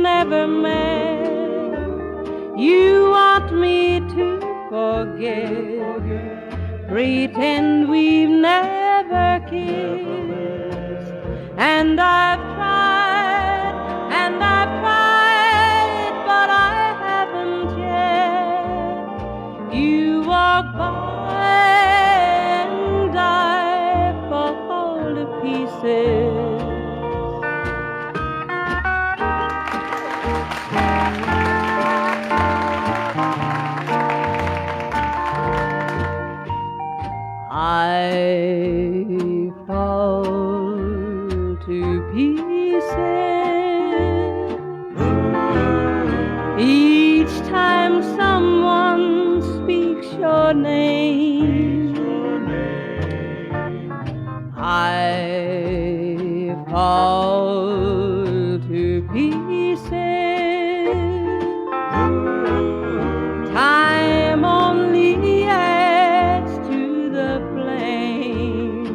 never met. You want me to forget, pretend we've never kissed. And I've tried, but I haven't yet. You walk by and I fall to pieces. I fall to pieces each time someone speaks your name. I fall to pieces. Time only adds to the flame.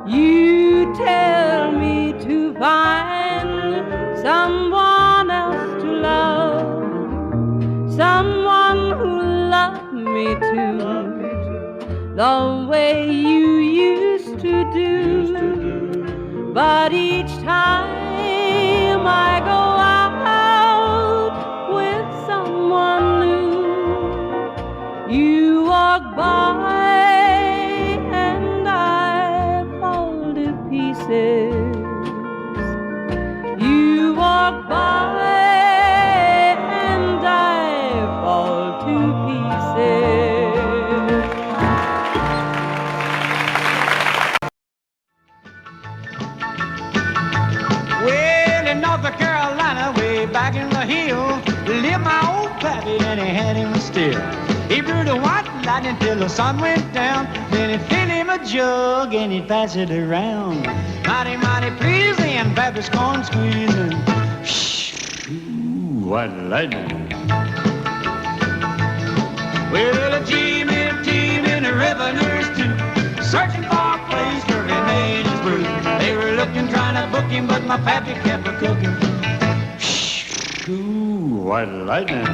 You tell me to find someone else to love, someone who loved me too, the way you used to do. But each time I go out with someone new, you walk by and I fall to pieces. You walk by and I fall to pieces. Well, in North Carolina, way back in the hill, lived my old pappy and he had him still. He brewed a white lightning till the sun went down. Then he'd fill him a jug and he'd pass it around. Mighty, mighty pleasing, Baptist corn squeezing. Ooh, white lightning. Well, a team in the revenues too, searching for a place where he made his brew. They were looking, trying to book him, but my pappy kept a cooking. Ooh, white lightning.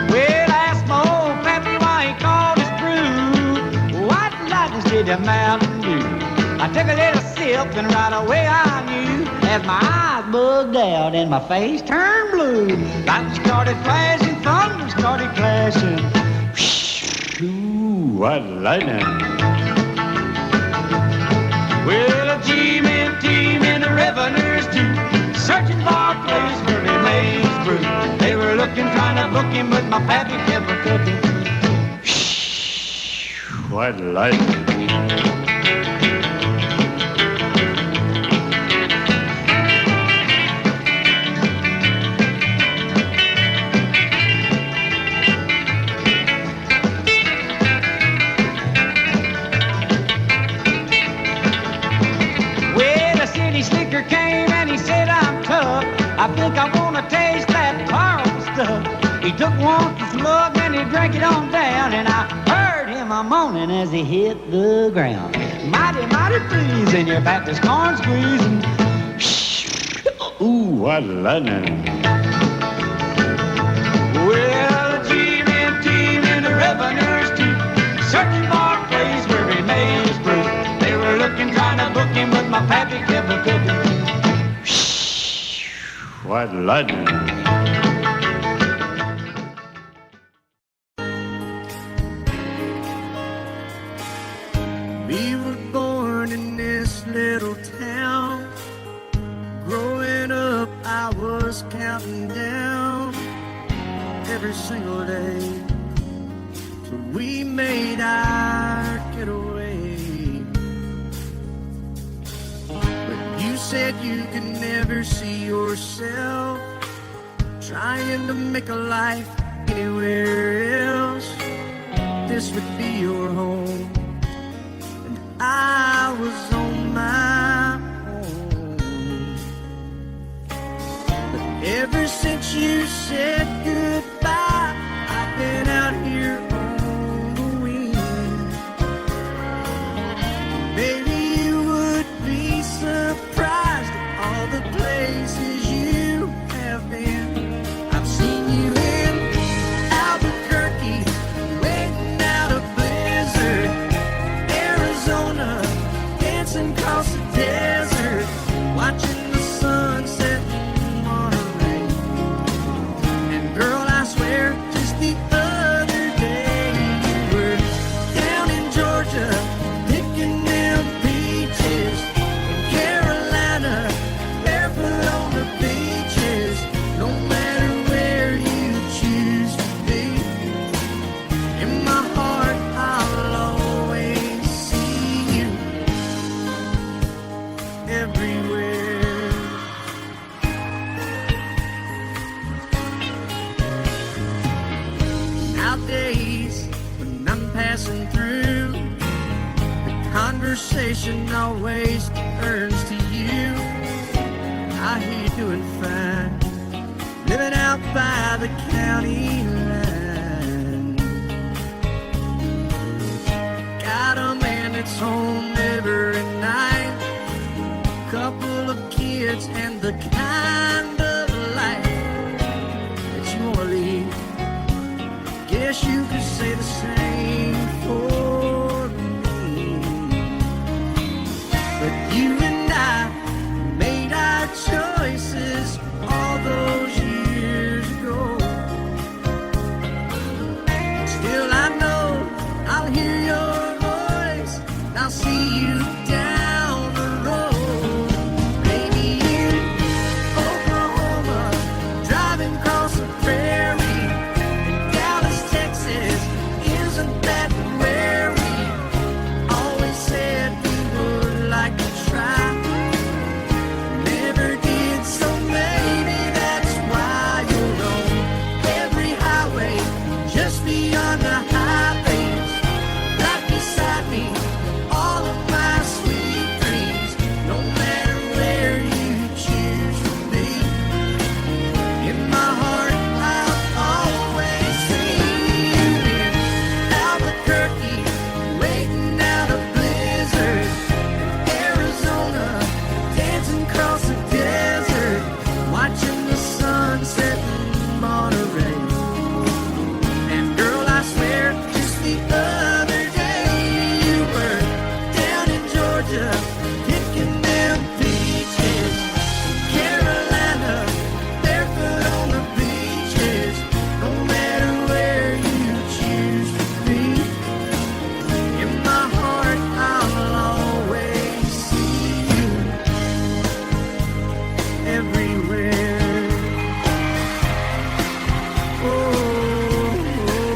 Well, I asked my old pappy why he called his brew white lightning did the Mountain Dew. I took a little sip and right away I knew, as my eyes bugged out and my face turned blue. Lightning started flashing, thunder started clashing. Ooh, white lightning. Well, a team in the revenues too, searching for a place where he made his brew. They were looking, trying to book him, but my pappy kept a cooking. White lightning. Slicker came and he said, I'm tough. I think I want to taste that powerful stuff. He took one slug and he drank it on down, and I heard him a moaning as he hit the ground. Mighty, mighty pleasing, your Baptist corn squeezing. Ooh, what lightning. Well, a team in the revenues too, searching for a place where he made his brew. They were looking, trying to book him, but my pappy kept a cooking. White lightning. We were born in this little town. Growing up, I was counting down every single day till we made our getaway. But you said you could never see yourself trying to make a life anywhere else. This would be your home, and I was on my own. But ever since you said goodbye, I've been out here on the wing. Maybe you would be across the desert, watching the sunset in Monterey. And girl, I swear, just the other day you were down in Georgia, picking them peaches. In Carolina, barefoot on the beaches. No matter where you choose to be, in my heart I'll always see you everywhere. Nowadays, when I'm passing through, the conversation always turns to you. I hear you doing fine, living out by the county line. Got a man that's home every night, couple of kids and the kind of life that you wanna lead. Guess you could say the same for me. But you and I made our choices all those years ago. Still I know I'll hear your voice and I'll see you down the road. Maybe in Oklahoma, driving across the prairie. In Dallas, Texas, isn't that where we always said we would like to try? Never did, so maybe that's why you'll know every highway just beyond the highways. Right beside me, all of my sweet dreams. No matter where you choose to be, in my heart I'll always see you. In Albuquerque, waiting out a blizzard. In Arizona, dancing across the desert, watching the sunset in Monterey. And girl, I swear, just the other day you were down in Georgia, picking them peaches. In Carolina, barefoot on the beaches. No matter where you choose to be, in my heart I'll always see you everywhere. Oh, oh, oh.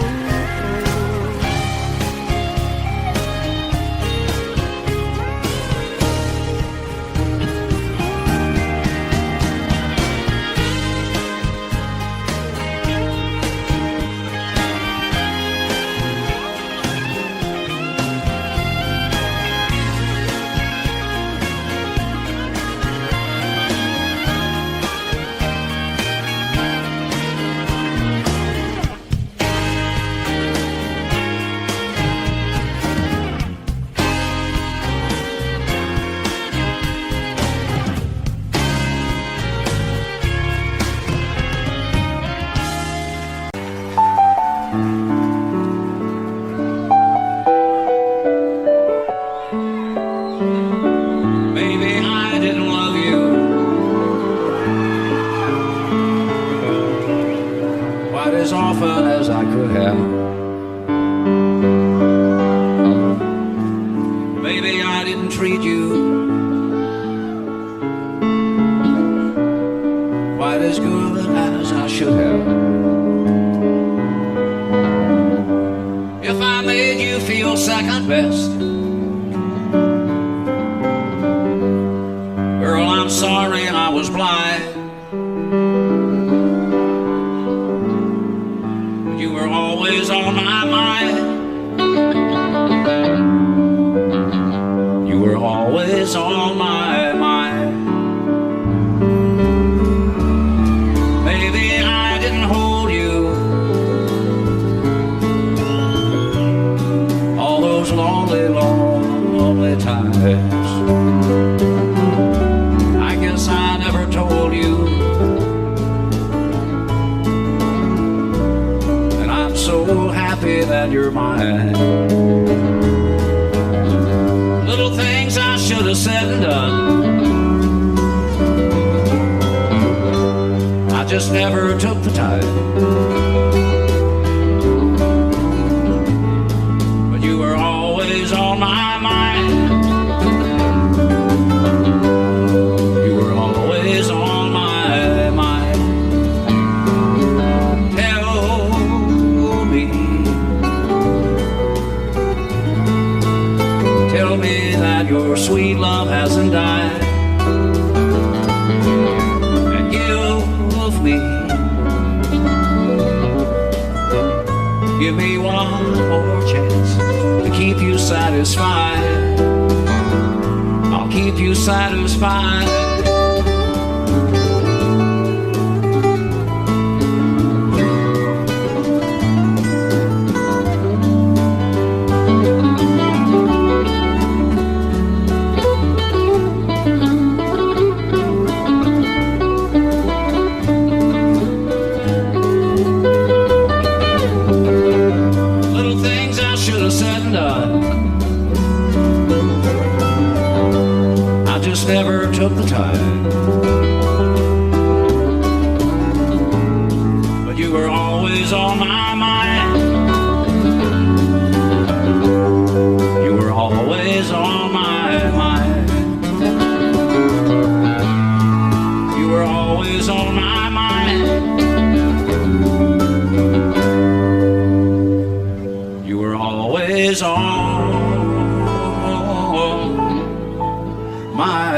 Maybe I didn't love you quite as often as I could have. Maybe I didn't treat you quite as good as I should have. If I made you feel second best, girl, I'm sorry I was blind. You were always on my mind. You were always on my mind. Maybe I didn't hold you all those lonely, lonely times. I guess I never told you, and I'm so happy that you're mine. Little things I should have said, said and done, I just never took the time. But you were always on my mind. You were always on my mind. Tell me, tell me that your sweet love hasn't died. And give me one more chance to keep you satisfied. I'll keep you satisfied. Never took the time, but you were always on my mind. You were always on my mind. You were always on my mind. You were always on my